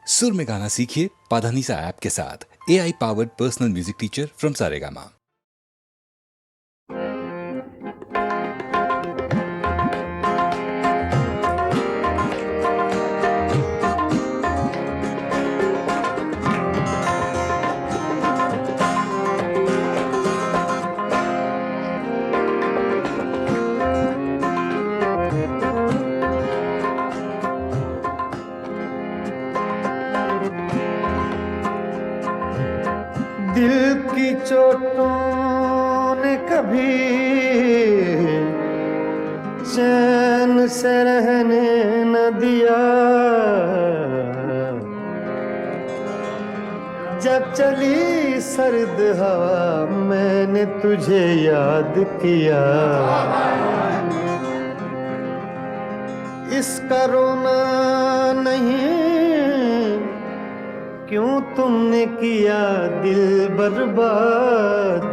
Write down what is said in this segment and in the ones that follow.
सुर में गाना सीखिए पाधानीसा ऐप के साथ। AI powered personal music teacher from Saregama. दिल की चोटों ने कभी चैन से रहने न दिया, जब चली सर्द हवा मैंने तुझे याद किया। इसका रोना नहीं क्यों तुमने किया दिल बर्बाद,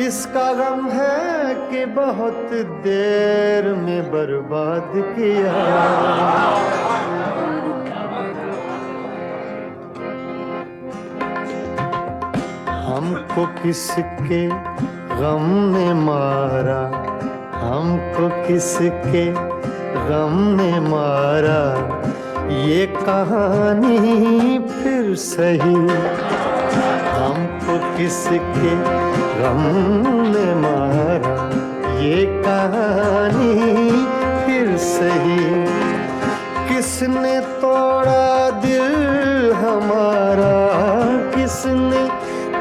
इसका गम है कि बहुत देर में बर्बाद किया। हमको किसके गम ने मारा, हमको किसके गम ने मारा, ये कहानी फिर सही। हमको किसके गम ने मारा, ये कहानी फिर सही। किसने तोड़ा दिल हमारा, किसने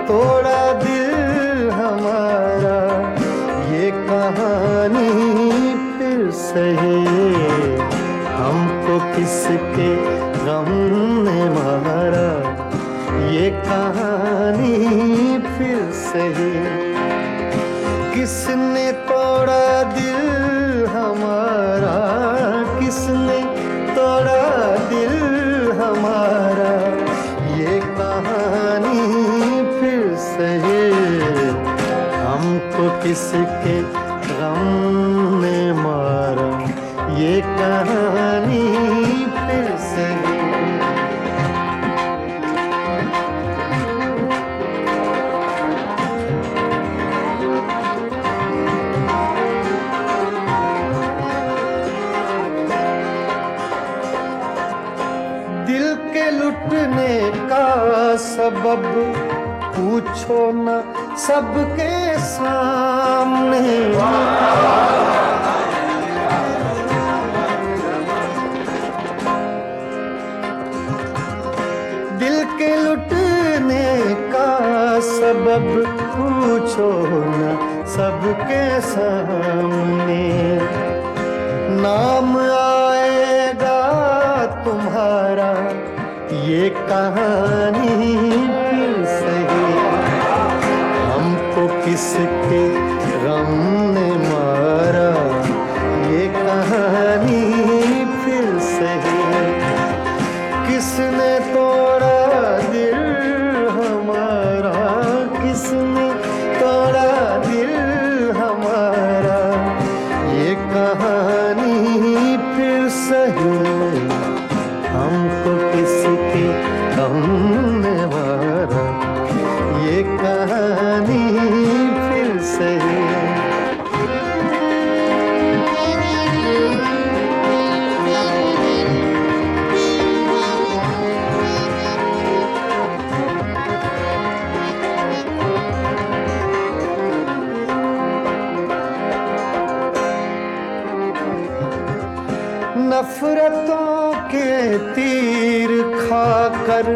तोड़ा दिल हमारा, ये कहानी फिर सही। हमको किसके गम ने मारा, ये कहानी फिर सही। किसने तोड़ा दिल हमारा, किसने तोड़ा दिल हमारा, ये कहानी फिर सही। हमको किसके गम ने मारा, ये कहानी फिर सही। दिल के लुटने का सबब पूछो न सबके सामने, दिल के लुटने का सबब पूछो न सबके सामने। नाम आएगा तुम्हारा, ये कहानी फिर सही। हमको किसके गम ने मारा, ये कहानी फिर सही। किसने तोड़ा दिल हमारा, किसने तोड़ा दिल हमारा, ये कहानी फिर सही। हमको किसके गम ने मारा, ये कहानी फिर सही। नफरतों के तीर खाकर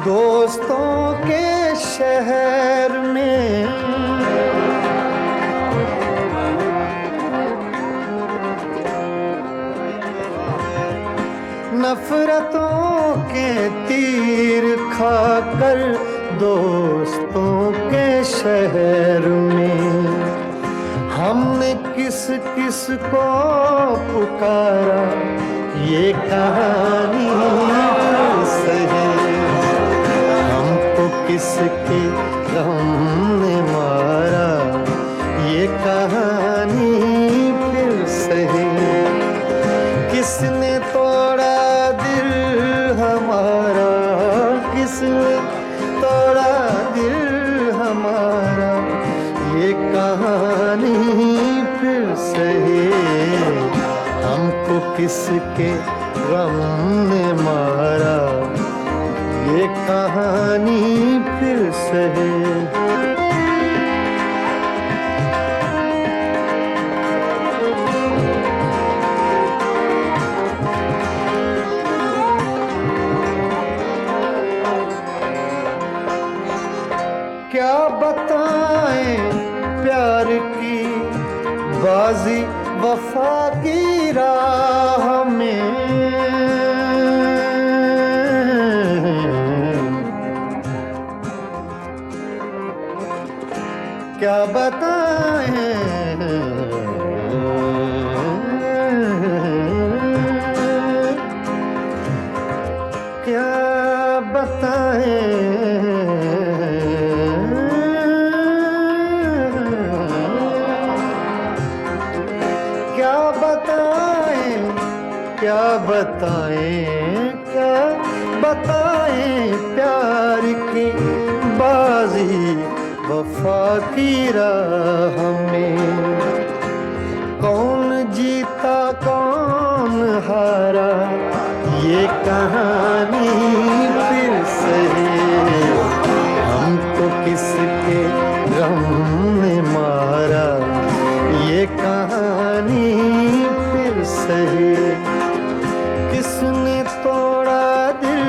दोस्तों के शहर में, नफरतों के तीर खाकर दोस्तों के शहर में, हमने किस किस को पुकारा, ये कहानी सही। हमको किसके गम ने मारा, ये कहानी फिर सही। किसने तोड़ा दिल हमारा, किस के गम ने मारा, ये कहानी फिर से है। क्या बताएं प्यार की बाजी वफा की राह में, क्या बताएं क्या बताएं क्या बताएं क्या बताएं प्यार की बाजी वफा की राह में। कौन जीता कौन हारा, ये कहानी फिर से है। हमको किसके गम ने मारा, ये कहानी फिर से है। किसने तोड़ा दिल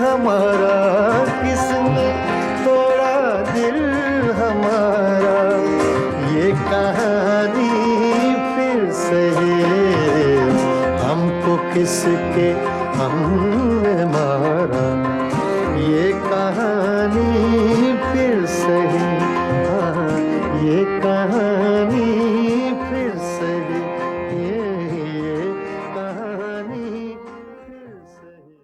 हमारा, किसने तोड़ा दिल हमारा, ये कहानी फिर से है। हमको किसके हमने मारा, ये कहानी फिर से है। हाँ, ये कहानी फिर से है। ये कहानी फिर से है।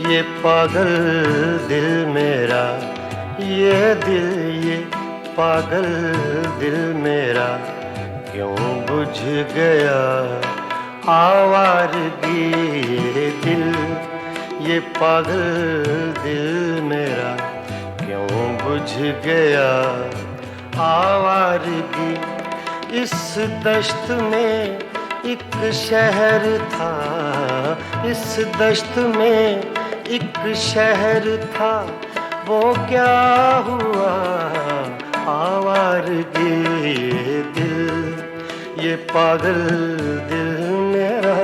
ये पागल दिल मेरा, ये दिल ये पागल दिल मेरा, क्यों बुझ गया आवारगी। ये दिल ये पागल दिल मेरा, क्यों बुझ गया आवारगी। इस दश्त में एक शहर था, इस दश्त में एक शहर था, वो क्या हुआ आवारगी। ये दिल ये पागल दिल मेरा।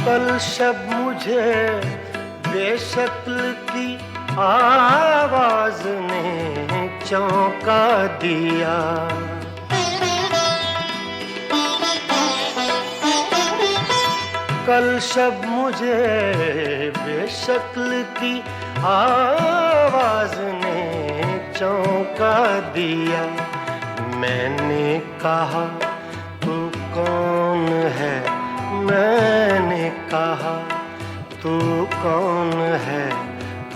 कल शब मुझे बेशक्ल की आवाज ने चौंका दिया। कल शब मुझे बेशक्ल की आवाज ने चौंका दिया। मैंने कहा तू कौन है, मैंने कहा तू कौन है।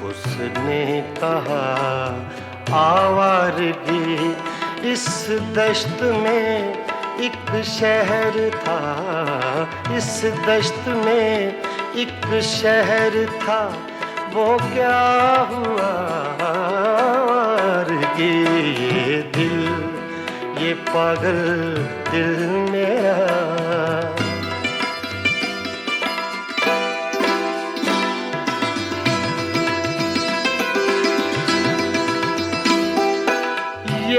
उसने कहा आवारगी। इस दश्त में एक शहर था, इस दश्त में एक शहर था, वो क्या हुआ आवारगी। ये दिल ये पागल दिल मेरा।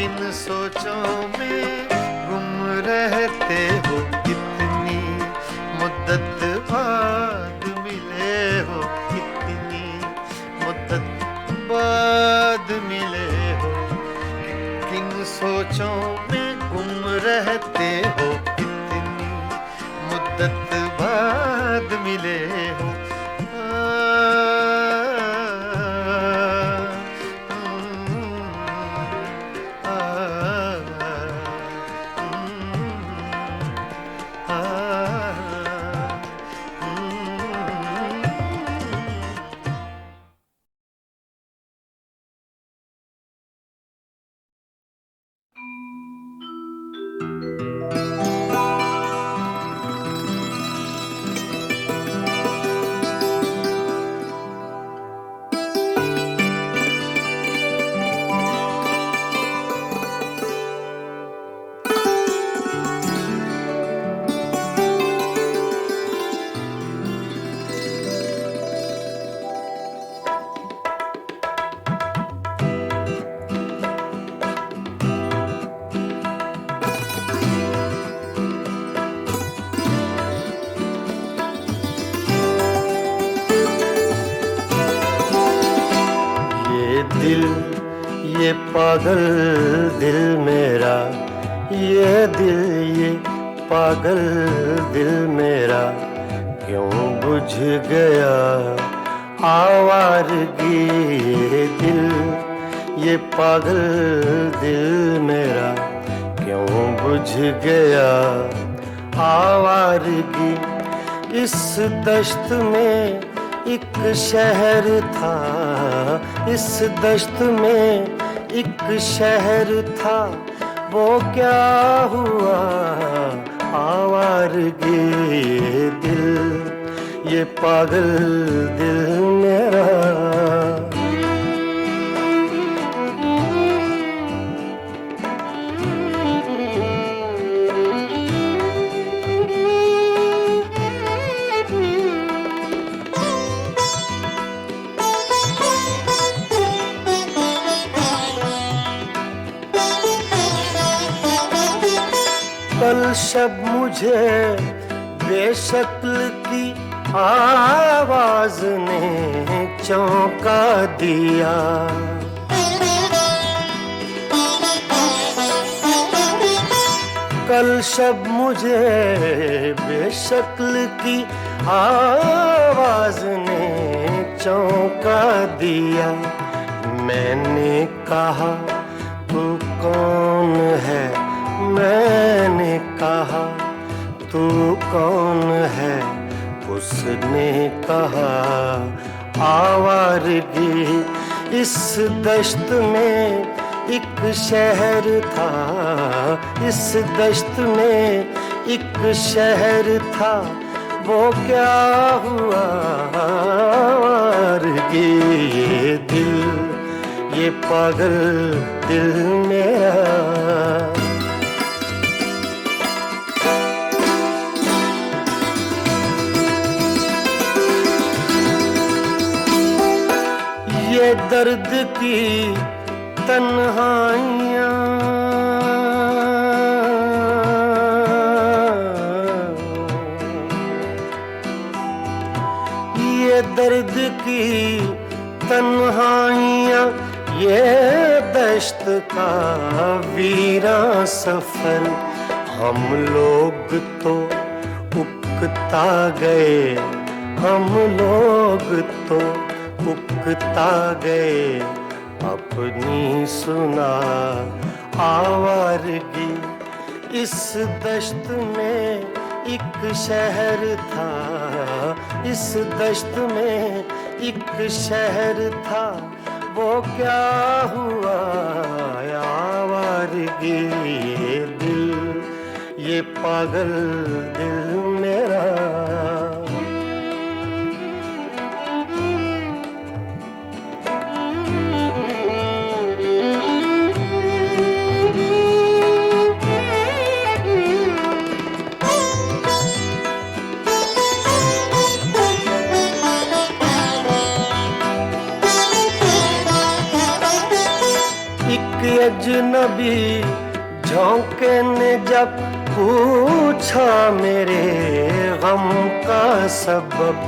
किन सोचों में गुम रहते हो, कितनी मुद्दत बाद मिले हो, कितनी मुद्दत बाद मिले हो, किन सोचों में गुम रहते हो, कितनी मुद्दत बाद मिले हो। ये पागल दिल मेरा, ये दिल ये पागल दिल मेरा क्यों बुझ गया आवारगी। ये दिल ये पागल दिल मेरा क्यों बुझ गया आवारगी। इस दश्त में एक शहर था, इस दश्त में एक शहर था, वो क्या हुआ आवारगी। ये दिल ये पागल दिल मेरा। कल शब मुझे बेशक्ल की आवाज ने चौंका दिया। कल शब मुझे बेशक्ल की आवाज ने चौंका दिया। मैंने कहा तू कौन है, मैंने कहा तू कौन है, उसने कहा आवारगी। इस दश्त में एक शहर था, इस दश्त में एक शहर था, वो क्या हुआ आवारगी। ये दिल ये पागल दिल मेरा। ये दर्द की तन्हाइयाँ, ये दर्द की तन्हाइयाँ, ये दश्त का वीरां सफर। हम लोग तो उकता गए, हम लोग तो उकता गए अपनी सुना आवारगी। इस दश्त में एक शहर था, इस दश्त में एक शहर था, वो क्या हुआ आवारगी। ये दिल ये पागल दिल मेरा। नबी झोंके ने जब पूछा मेरे गम का सबब,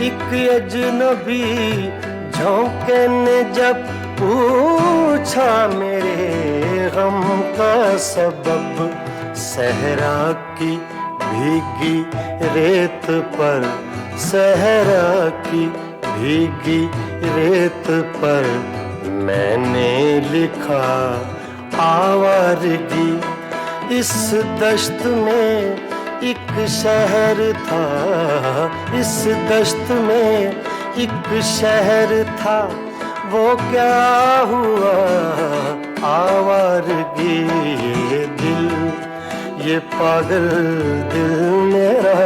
एक अजनबी झोंके ने जब पूछा मेरे गम का सबब, सहरा की भीगी रेत पर, सहरा की भीगी रेत पर मैंने लिखा आवारगी। इस दश्त में एक शहर था, इस दश्त में एक शहर था, वो क्या हुआ आवारगी। ये दिल, ये पागल दिल मेरा,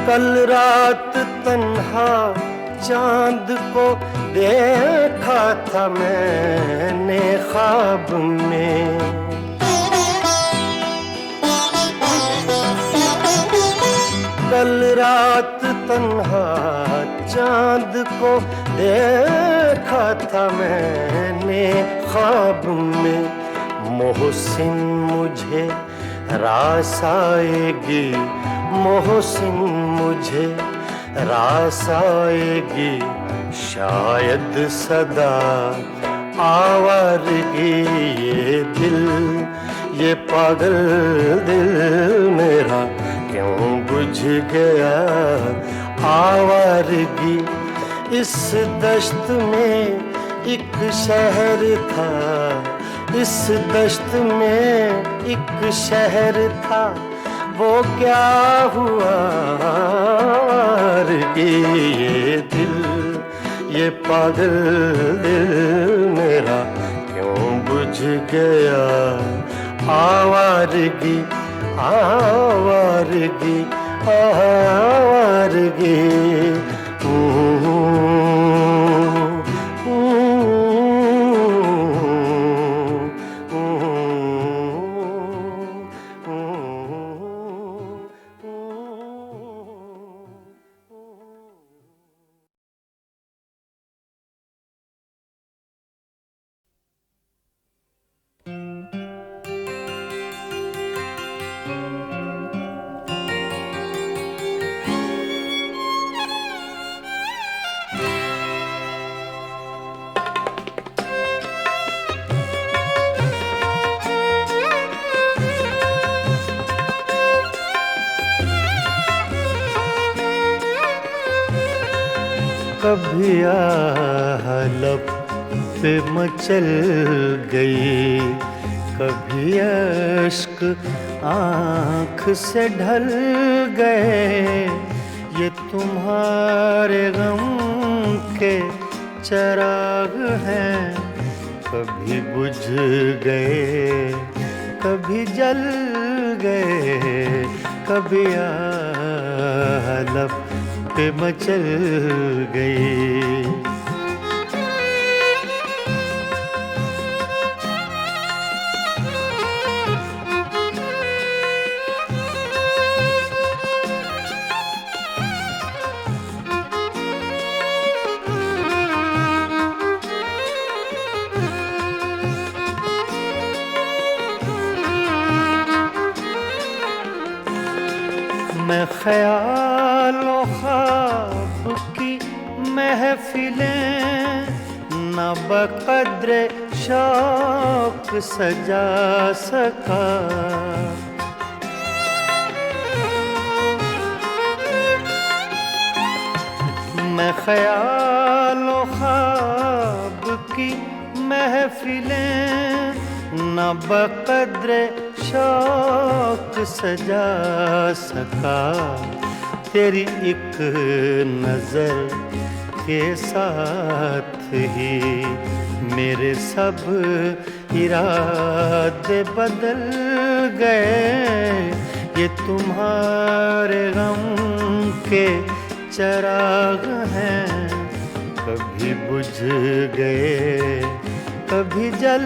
कल रात तन्हा चांद को देखा था मैंने ख्वाब में, कल रात तन्हा चांद को देखा था मैंने ख्वाब में। मोहसिन मुझे रास आएगी, मोहसिन मुझे रास आएगी, शायद सदा आवारगी। ये दिल, ये पागल दिल मेरा क्यों बुझ गया आवारगी। इस दश्त में एक शहर था, इस दश्त में एक शहर था, वो क्या हुआ आवारगी। ये दिल, ये पागल दिल मेरा क्यों बुझ गया आवारगी, आवारगी, आवारगी। कभी आह लब पे मचल गई, कभी अश्क आँख से ढल गए, ये तुम्हारे गम के चराग हैं, कभी बुझ गए कभी जल गए, कभी आह लब पे मचल गई। मैं ख्यालों ख्वाब की महफिलें न बक़द्रे शौक सजा सका, मैं ख्यालों ख्वाब की महफिलें न बक़द्रे शौक सजा सका, तेरी एक नजर के साथ ही मेरे सब इरादे बदल गए, ये तुम्हारे गम के चराग हैं, कभी बुझ गए कभी जल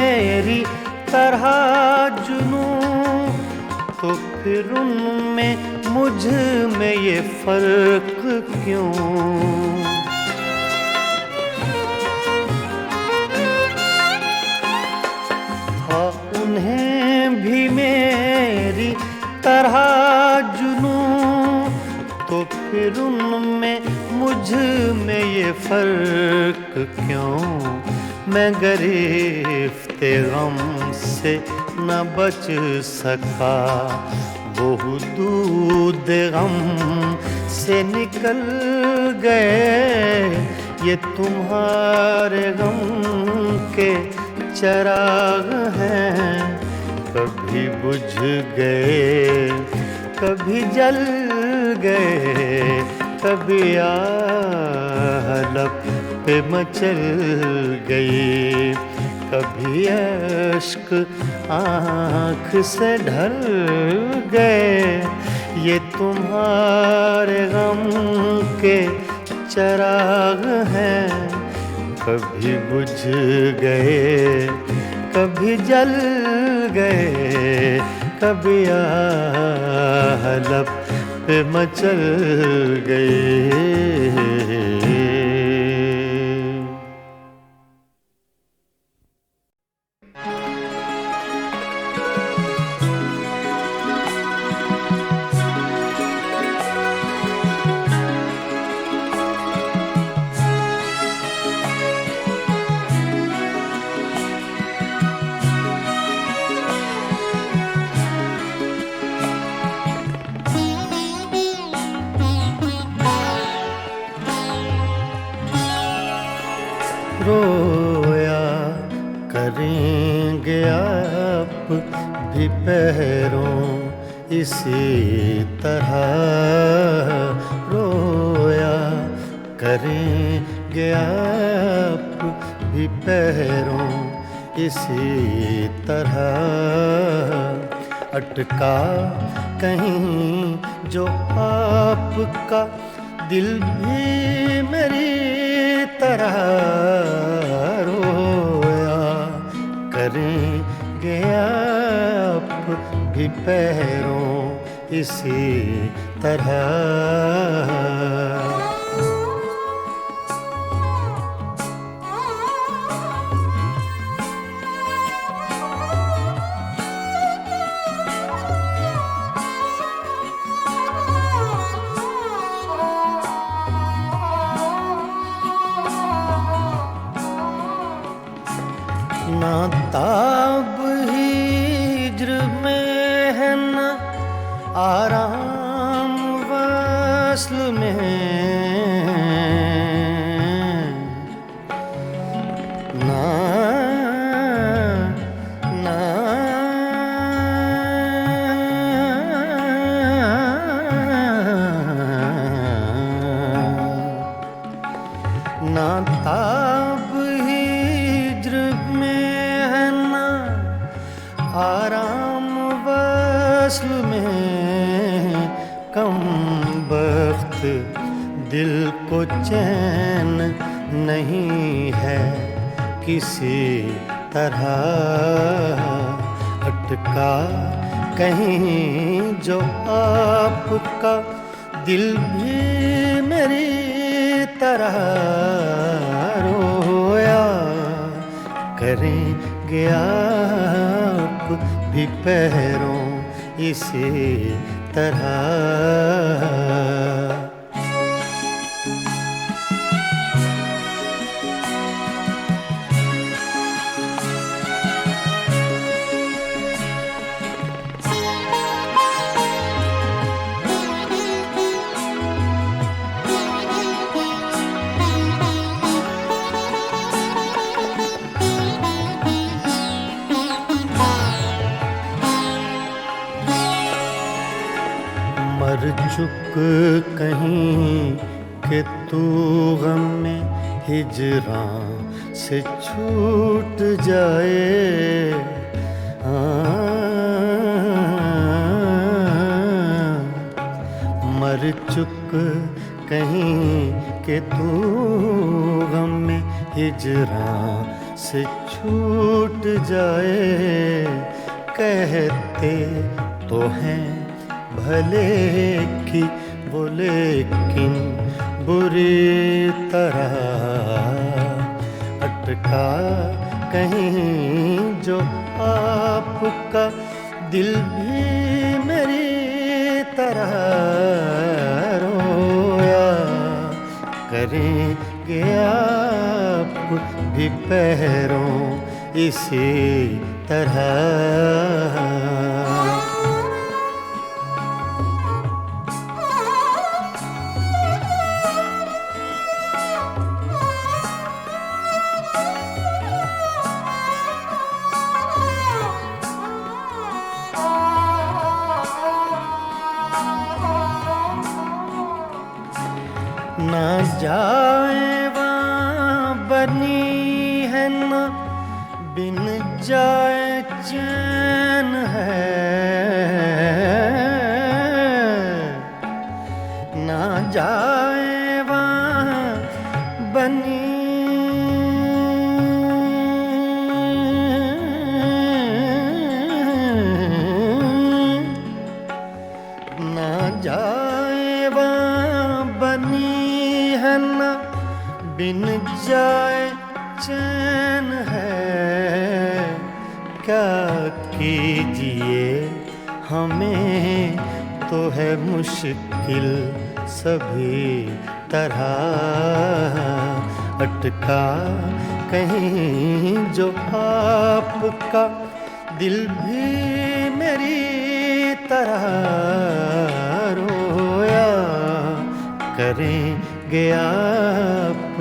मेरी तरह जुनूं तो फिर उनमें मुझ में ये फर्क क्यों? था उन्हें भी मेरी तरह जुनूं तो फिर उनमें मुझ में ये फर्क क्यों? मैं गिरफ्ते गम से न बच सका, वो हुदूद गम से निकल गए। ये तुम्हारे गम के चराग हैं, कभी बुझ गए कभी जल गए, कभी लब पे मचल गई, कभी अश्क आँख से ढल गए। ये तुम्हारे गम के चराग हैं, कभी बुझ गए कभी जल गए, कभी लब पे मचल गए। रोया करेंगे आप भी पैरों इसी तरह, रोया करेंगे आप भी पैरों इसी तरह। अटका कहीं जो आपका दिल भी मेरी तरह, रोया करेंगे आप भी पैरों इसी तरह। ना ताब हिज्र में है ना आराम वस्ल में, ना ना ना ताब आराम वस्ल में, कम बख्त दिल को चैन नहीं है किसी तरह। अटका कहीं जो आपका दिल भी मेरी तरह, रोया करेंगे आप भी पैरों इसी तरह। मर चुक कहीं कि तू गम में हिजरां से छूट जाए। मर चुक कहीं कि तू गम में हिजरां से छूट जाए, कहते तो हैं भले की वो लेकिन बुरी तरह अटका कहीं जो आपका दिल भी मेरी तरह रोया करेंगे आप भी पैरों इसी तरह। ना जाए वहाँ बनी है ना बिन जाए चैन है, ना जाए वहाँ बनी ना जाए वहाँ बनी है ना बिन जाए चैन है, क्या कीजिए हमें तो है मुश्किल सभी तरह अटका कहीं जो आपका दिल भी मेरी तरह रोया करेंगे आप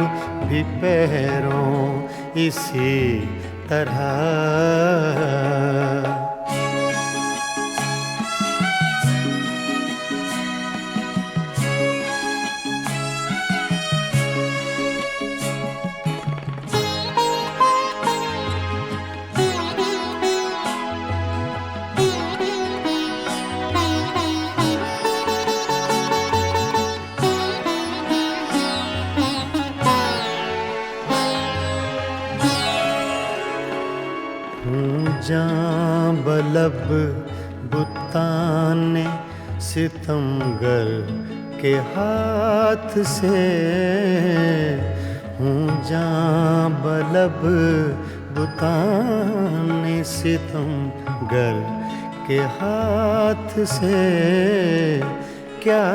भी पैरों इसी तरह। जां बलब बुताने सितमगर के हाथ से हूँ, जां बलब बुताने सितमगर के हाथ से, क्या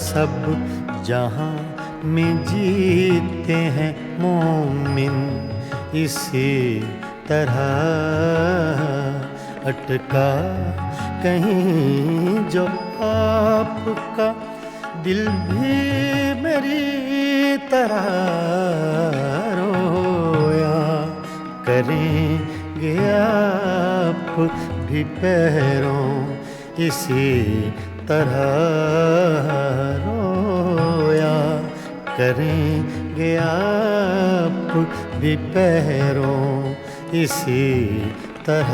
सब जहाँ में जीते हैं मोमिन इसी तरह अटका कहीं जो आपका दिल भी मेरी तरह रोया करेंगे आप भी पैरों इसी तरह रोया करेंगे आप भी पैरों इसी तरह।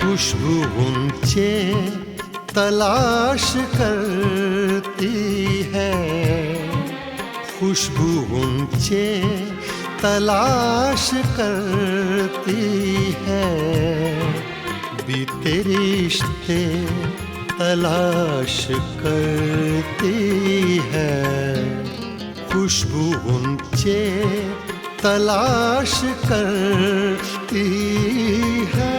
खुशबू ऊंचे तलाश करती है, खुशबू ऊंचे तलाश करती है, बीते रिश्ते तलाश करती है, खुशबू ऊंचे तलाश करती है।